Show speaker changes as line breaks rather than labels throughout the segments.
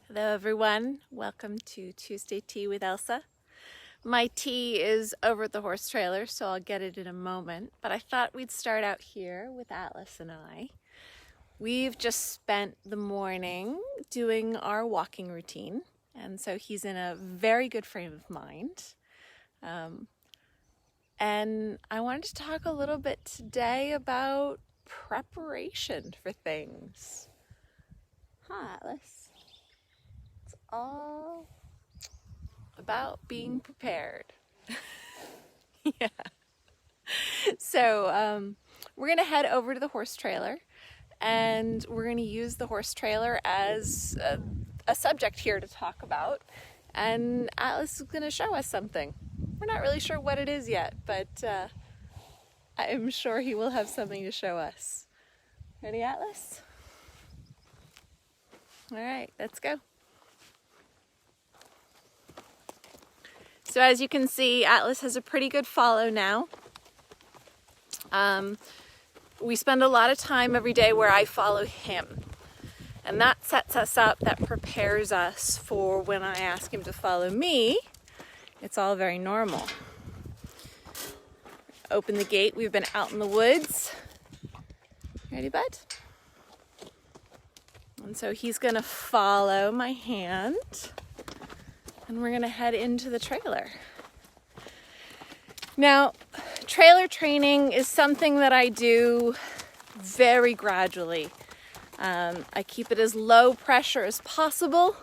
Hello everyone, welcome to Tuesday Tea with Elsa. My tea is over at the horse trailer, so I'll get it in a moment, but I thought we'd start out here with Atlas and I. We've just spent the morning doing our walking routine, and so he's in a very good frame of mind. And I wanted to talk a little bit today about preparation for things. Huh, Atlas? All about being prepared. Yeah. So we're going to head over to the horse trailer, and we're going to use the horse trailer as a subject here to talk about. And Atlas is going to show us something. We're not really sure what it is yet, but I'm sure he will have something to show us. Ready, Atlas? All right, let's go. So as you can see, Atlas has a pretty good follow now. We spend a lot of time every day where I follow him. And that sets us up, that prepares us for when I ask him to follow me. It's all very normal. Open the gate, we've been out in the woods. Ready, bud? And so he's gonna follow my hand. And we're gonna head into the trailer. Now, trailer training is something that I do very gradually. I keep it as low pressure as possible,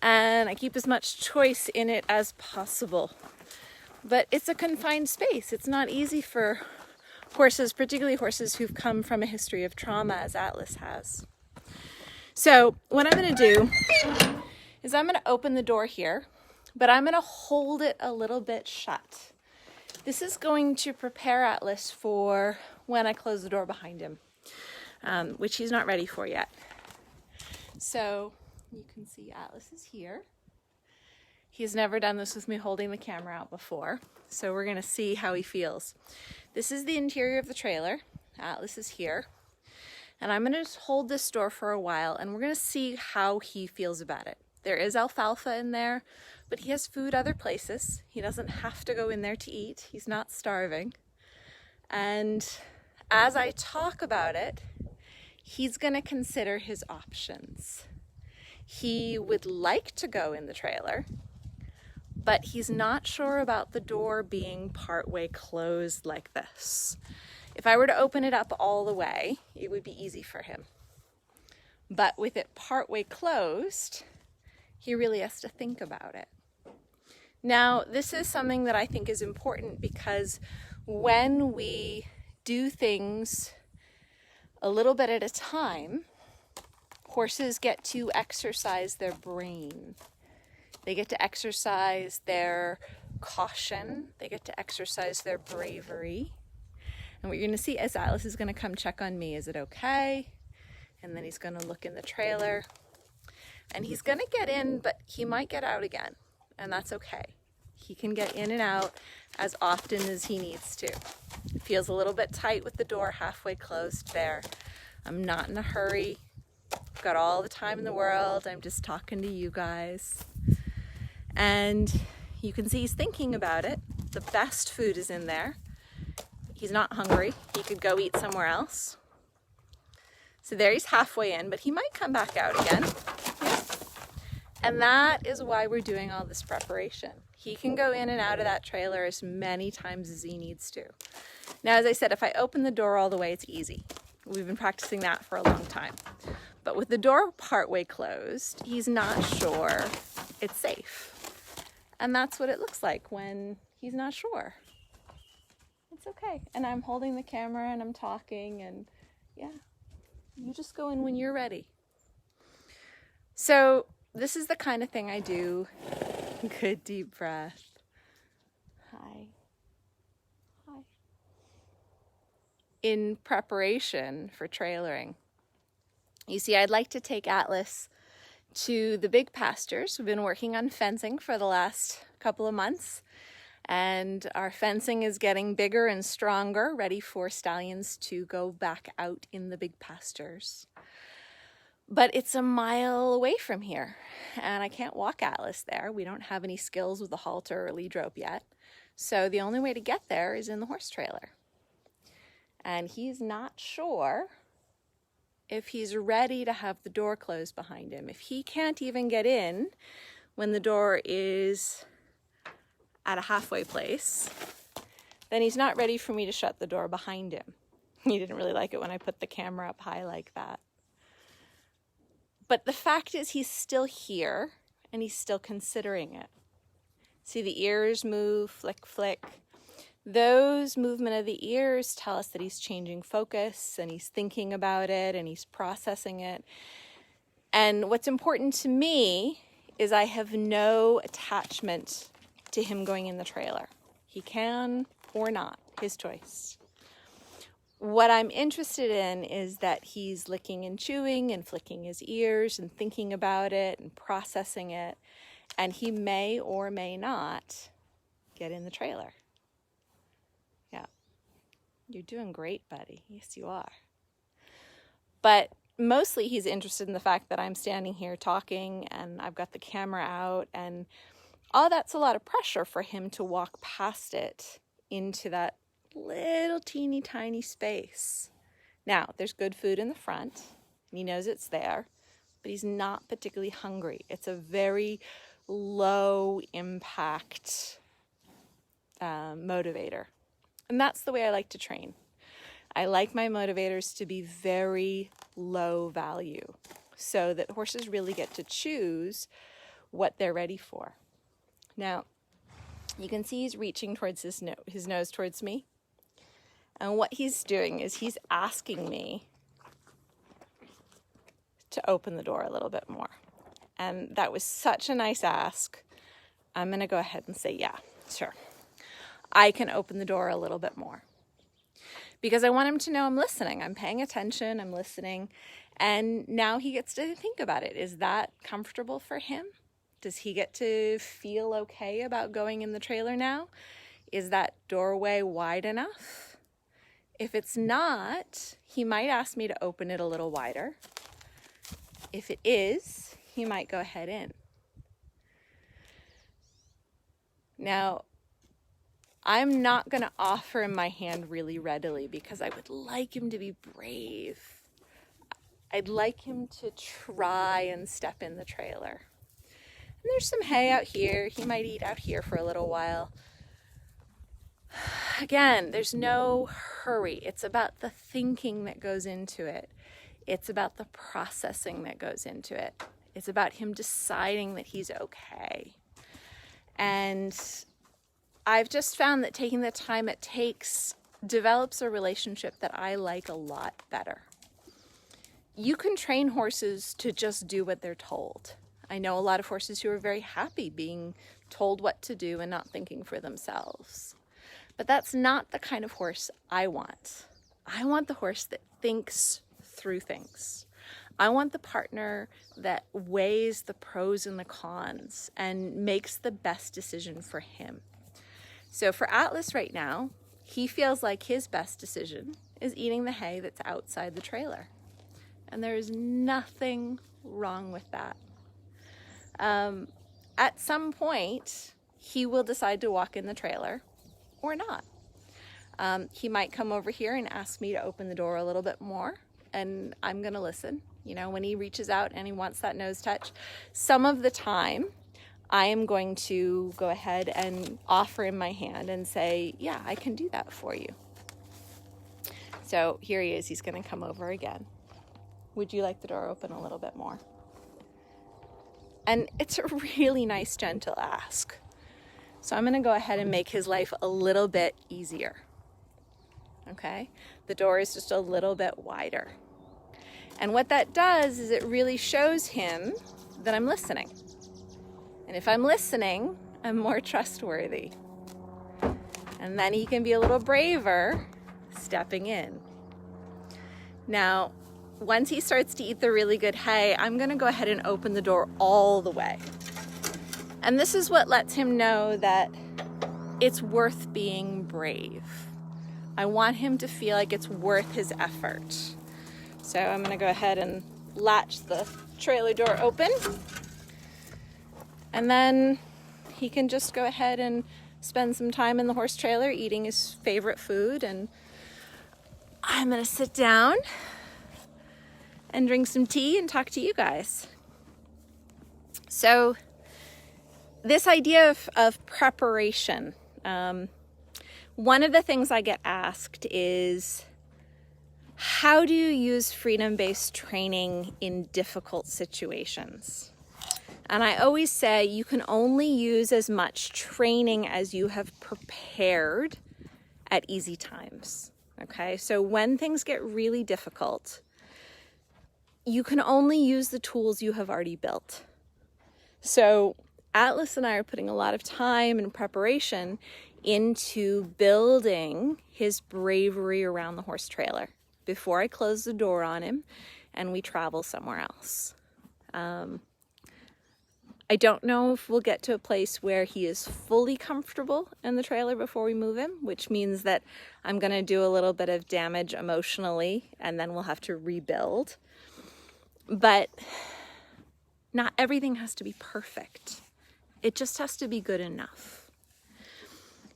and I keep as much choice in it as possible. But it's a confined space. It's not easy for horses, particularly horses who've come from a history of trauma, as Atlas has. So what I'm gonna do is I'm going to open the door here, but I'm going to hold it a little bit shut. This is going to prepare Atlas for when I close the door behind him, which he's not ready for yet. So you can see Atlas is here. He's never done this with me holding the camera out before, so we're going to see how he feels. This is the interior of the trailer. Atlas is here. And I'm going to just hold this door for a while, and we're going to see how he feels about it. There is alfalfa in there, but he has food other places. He doesn't have to go in there to eat. He's not starving. And as I talk about it, he's going to consider his options. He would like to go in the trailer, but he's not sure about the door being partway closed like this. If I were to open it up all the way, it would be easy for him. But with it partway closed, he really has to think about it. Now, this is something that I think is important because when we do things a little bit at a time, horses get to exercise their brain. They get to exercise their caution. They get to exercise their bravery. And what you're going to see is Atlas is going to come check on me. Is it okay? And then he's going to look in the trailer. And he's going to get in, but he might get out again. And that's okay. He can get in and out as often as he needs to. It feels a little bit tight with the door halfway closed there. I'm not in a hurry. I've got all the time in the world. I'm just talking to you guys. And you can see he's thinking about it. The best food is in there. He's not hungry. He could go eat somewhere else. So there he's halfway in, but he might come back out again. Yeah. And that is why we're doing all this preparation. He can go in and out of that trailer as many times as he needs to. Now, as I said, if I open the door all the way, it's easy. We've been practicing that for a long time. But with the door partway closed, he's not sure it's safe. And that's what it looks like when he's not sure. It's okay. And I'm holding the camera and I'm talking, and yeah, you just go in when you're ready. So this is the kind of thing I do. Good deep breath. Hi. Hi. In preparation for trailering. You see, I'd like to take Atlas to the big pastures. We've been working on fencing for the last couple of months. And our fencing is getting bigger and stronger, ready for stallions to go back out in the big pastures. But it's a mile away from here, and I can't walk Atlas there. We don't have any skills with the halter or lead rope yet. So the only way to get there is in the horse trailer. And he's not sure if he's ready to have the door closed behind him. If he can't even get in when the door is at a halfway place, then he's not ready for me to shut the door behind him. He didn't really like it when I put the camera up high like that. But the fact is he's still here and he's still considering it. See the ears move, flick, flick. Those movement of the ears tell us that he's changing focus and he's thinking about it and he's processing it. And what's important to me is I have no attachment to him going in the trailer. He can or not, his choice. What I'm interested in is that he's licking and chewing and flicking his ears and thinking about it and processing it. And he may or may not get in the trailer. Yeah. You're doing great, buddy. Yes, you are. But mostly he's interested in the fact that I'm standing here talking and I've got the camera out, and all that's a lot of pressure for him to walk past it into that little teeny tiny space. Now, there's good food in the front, and he knows it's there, but he's not particularly hungry. It's a very low impact motivator. And that's the way I like to train. I like my motivators to be very low value so that horses really get to choose what they're ready for. Now, you can see he's reaching towards his nose towards me. And what he's doing is he's asking me to open the door a little bit more. And that was such a nice ask. I'm going to go ahead and say, yeah, sure. I can open the door a little bit more. Because I want him to know I'm listening. I'm paying attention. I'm listening. And now he gets to think about it. Is that comfortable for him? Does he get to feel okay about going in the trailer now? Is that doorway wide enough? If it's not, he might ask me to open it a little wider. If it is, he might go ahead in. Now, I'm not going to offer him my hand really readily because I would like him to be brave. I'd like him to try and step in the trailer. And there's some hay out here. He might eat out here for a little while. Again, there's no hurry. It's about the thinking that goes into it. It's about the processing that goes into it. It's about him deciding that he's okay. And I've just found that taking the time it takes develops a relationship that I like a lot better. You can train horses to just do what they're told. I know a lot of horses who are very happy being told what to do and not thinking for themselves. But that's not the kind of horse I want. I want the horse that thinks through things. I want the partner that weighs the pros and the cons and makes the best decision for him. So for Atlas right now, he feels like his best decision is eating the hay that's outside the trailer. And there is nothing wrong with that. At some point, he will decide to walk in the trailer or not. He might come over here and ask me to open the door a little bit more, and I'm going to listen. You know, when he reaches out and he wants that nose touch, some of the time I am going to go ahead and offer him my hand and say, yeah, I can do that for you. So here he is. He's going to come over again. Would you like the door open a little bit more? And it's a really nice, gentle ask. So I'm going to go ahead and make his life a little bit easier. Okay? The door is just a little bit wider. And what that does is it really shows him that I'm listening. And if I'm listening, I'm more trustworthy. And then he can be a little braver stepping in. Now, once he starts to eat the really good hay, I'm going to go ahead and open the door all the way. And this is what lets him know that it's worth being brave. I want him to feel like it's worth his effort. So I'm going to go ahead and latch the trailer door open, and then he can just go ahead and spend some time in the horse trailer eating his favorite food. And I'm gonna sit down and drink some tea and talk to you guys. So this idea of preparation, one of the things I get asked is, how do you use freedom-based training in difficult situations? And I always say you can only use as much training as you have prepared at easy times. Okay, so when things get really difficult, you can only use the tools you have already built. So Atlas and I are putting a lot of time and preparation into building his bravery around the horse trailer before I close the door on him and we travel somewhere else. I don't know if we'll get to a place where he is fully comfortable in the trailer before we move him, which means that I'm going to do a little bit of damage emotionally and then we'll have to rebuild. But not everything has to be perfect. It just has to be good enough.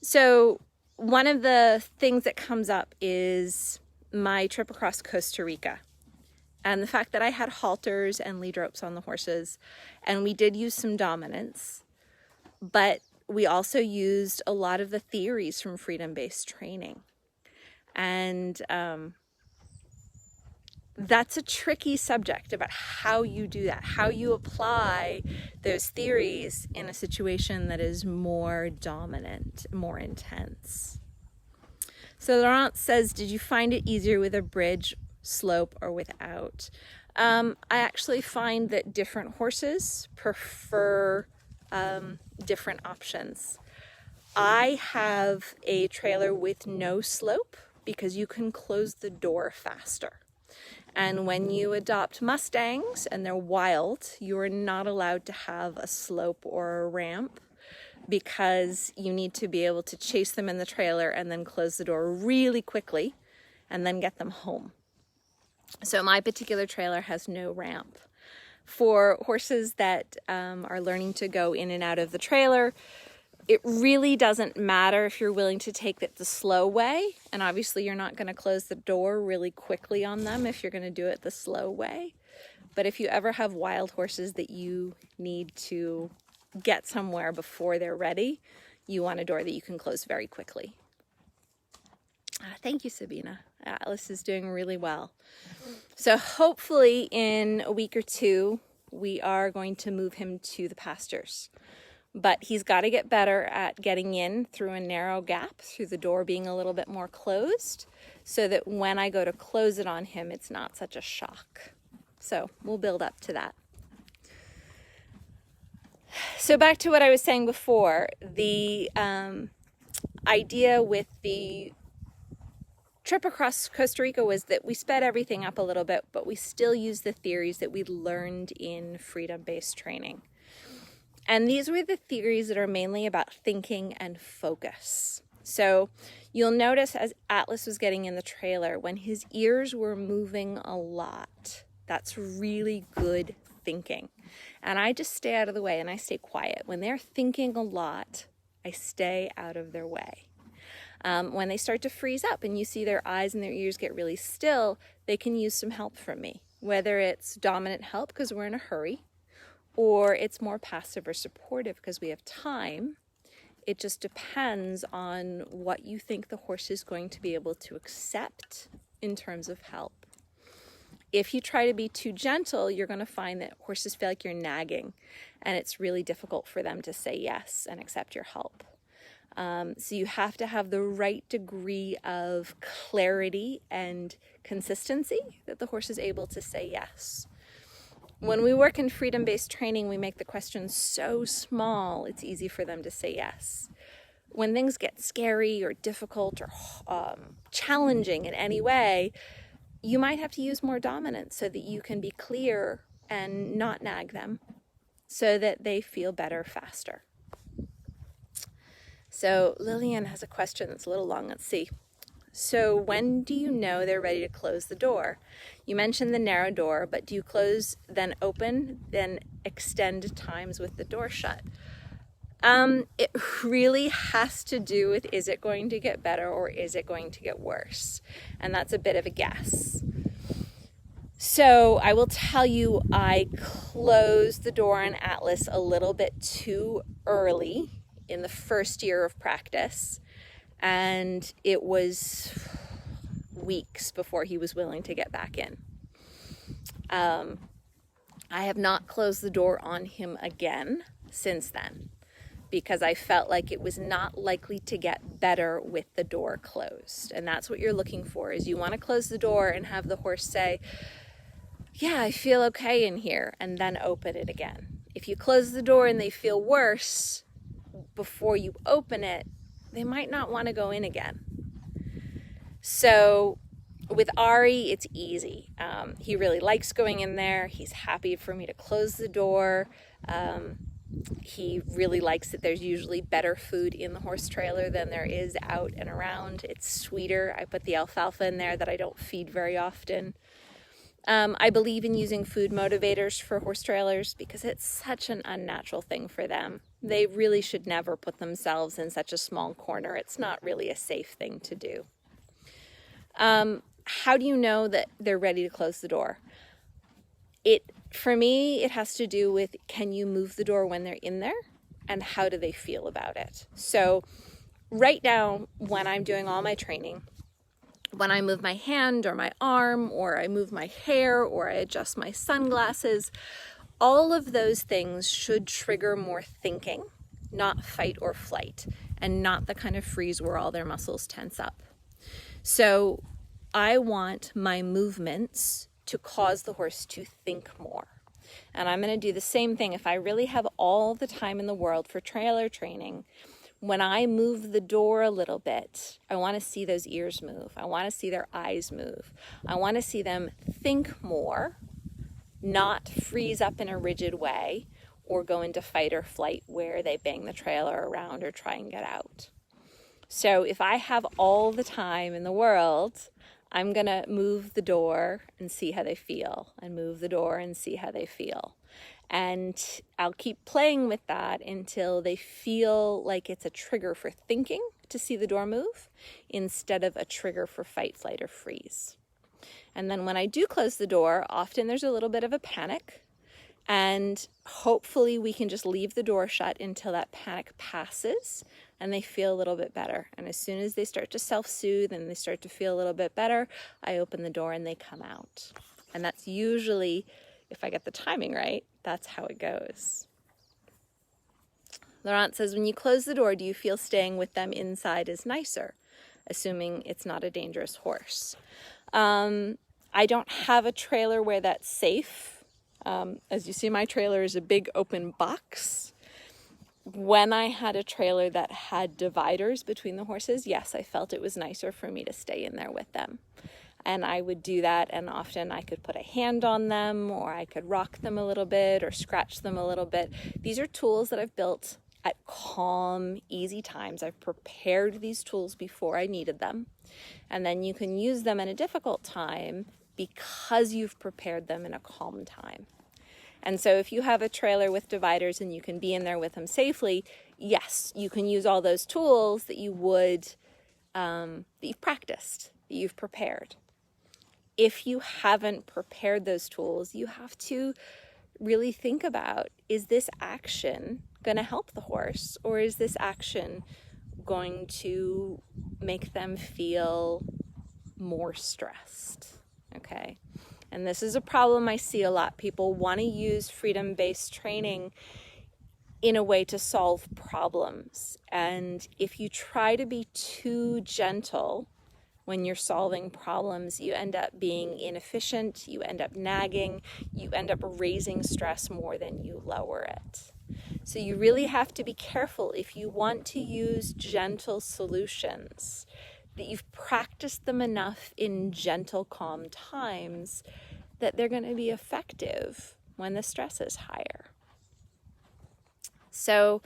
So one of the things that comes up is my trip across Costa Rica and the fact that I had halters and lead ropes on the horses, and we did use some dominance, but we also used a lot of the theories from freedom-based training. And that's a tricky subject about how you do that, how you apply those theories in a situation that is more dominant, more intense. So Laurent says, did you find it easier with a bridge, slope, or without? I actually find that different horses prefer different options. I have a trailer with no slope because you can close the door faster. And when you adopt Mustangs and they're wild, you are not allowed to have a slope or a ramp because you need to be able to chase them in the trailer and then close the door really quickly and then get them home. So my particular trailer has no ramp. For horses that are learning to go in and out of the trailer, it really doesn't matter if you're willing to take it the slow way. And obviously you're not going to close the door really quickly on them if you're going to do it the slow way. But if you ever have wild horses that you need to get somewhere before they're ready, you want a door that you can close very quickly. Thank you, Sabina. Atlas is doing really well. So hopefully in a week or two, we are going to move him to the pastures. But he's got to get better at getting in through a narrow gap, through the door being a little bit more closed, so that when I go to close it on him, it's not such a shock. So we'll build up to that. So back to what I was saying before, the idea with the trip across Costa Rica was that we sped everything up a little bit, but we still used the theories that we learned in freedom-based training. And these were the theories that are mainly about thinking and focus. So you'll notice as Atlas was getting in the trailer, when his ears were moving a lot, that's really good thinking. And I just stay out of the way and I stay quiet. When they're thinking a lot, I stay out of their way. When they start to freeze up and you see their eyes and their ears get really still, they can use some help from me, whether it's dominant help because we're in a hurry, or it's more passive or supportive because we have time. It just depends on what you think the horse is going to be able to accept in terms of help. If you try to be too gentle, you're going to find that horses feel like you're nagging, and it's really difficult for them to say yes and accept your help. So you have to have the right degree of clarity and consistency that the horse is able to say yes. When we work in freedom-based training, we make the questions so small, it's easy for them to say yes. When things get scary or difficult or challenging in any way, you might have to use more dominance so that you can be clear and not nag them so that they feel better faster. So Lillian has a question that's a little long. Let's see. So when do you know they're ready to close the door? You mentioned the narrow door, but do you close, then open, then extend times with the door shut? It really has to do with, is it going to get better or is it going to get worse? And that's a bit of a guess. So I will tell you, I closed the door on Atlas a little bit too early in the first year of practice, and it was weeks before he was willing to get back in. I have not closed the door on him again since then, because I felt like it was not likely to get better with the door closed. And that's what you're looking for, is you want to close the door and have the horse say, yeah, I feel okay in here, and then open it again. If you close the door and they feel worse before you open it, they might not want to go in again. So with Ari, it's easy. He really likes going in there. He's happy for me to close the door. He really likes that there's usually better food in the horse trailer than there is out and around. It's sweeter. I put the alfalfa in there that I don't feed very often. I believe in using food motivators for horse trailers because it's such an unnatural thing for them. They really should never put themselves in such a small corner. It's not really a safe thing to do. How do you know that they're ready to close the door? For me, it has to do with, can you move the door when they're in there? And how do they feel about it? So right now, when I'm doing all my training, when I move my hand or my arm, or I move my hair, or I adjust my sunglasses, all of those things should trigger more thinking, not fight or flight, and not the kind of freeze where all their muscles tense up. So I want my movements to cause the horse to think more. And I'm going to do the same thing. If I really have all the time in the world for trailer training, when I move the door a little bit, I want to see those ears move. I want to see their eyes move. I want to see them think more, not freeze up in a rigid way or go into fight or flight where they bang the trailer around or try and get out. So if I have all the time in the world, I'm going to move the door and see how they feel, and move the door and see how they feel. And I'll keep playing with that until they feel like it's a trigger for thinking to see the door move instead of a trigger for fight, flight, or freeze. And then when I do close the door, often there's a little bit of a panic, and hopefully we can just leave the door shut until that panic passes and they feel a little bit better. And as soon as they start to self-soothe and they start to feel a little bit better, I open the door and they come out. And that's usually, if I get the timing right, that's how it goes. Laurent says, when you close the door, do you feel staying with them inside is nicer, assuming it's not a dangerous horse? I don't have a trailer where that's safe. As you see, my trailer is a big open box. When I had a trailer that had dividers between the horses, yes, I felt it was nicer for me to stay in there with them. And I would do that, and often I could put a hand on them, or I could rock them a little bit or scratch them a little bit. These are tools that I've built at calm, easy times. I've prepared these tools before I needed them. And then you can use them in a difficult time because you've prepared them in a calm time. And so if you have a trailer with dividers and you can be in there with them safely, yes, you can use all those tools that you would, that you've practiced, that you've prepared. If you haven't prepared those tools, you have to really think about, is this action going to help the horse, or is this action going to make them feel more stressed? Okay. And this is a problem I see a lot. People want to use freedom-based training in a way to solve problems. And if you try to be too gentle when you're solving problems, you end up being inefficient, you end up nagging, you end up raising stress more than you lower it. So you really have to be careful if you want to use gentle solutions, that you've practiced them enough in gentle, calm times that they're going to be effective when the stress is higher. So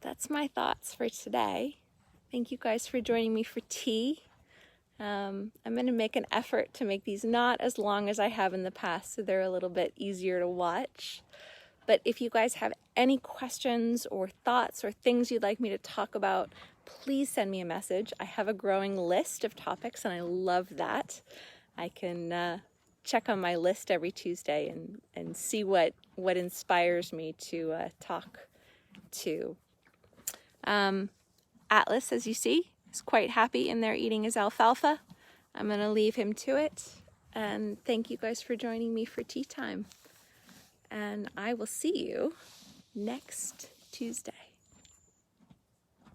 that's my thoughts for today. Thank you guys for joining me for tea. I'm going to make an effort to make these not as long as I have in the past, so they're a little bit easier to watch. But if you guys have any questions or thoughts or things you'd like me to talk about, please send me a message. I have a growing list of topics, and I love that. I can check on my list every Tuesday and see what inspires me to talk to. Atlas, as you see, is quite happy in there eating his alfalfa. I'm going to leave him to it. And thank you guys for joining me for tea time. And I will see you next Tuesday.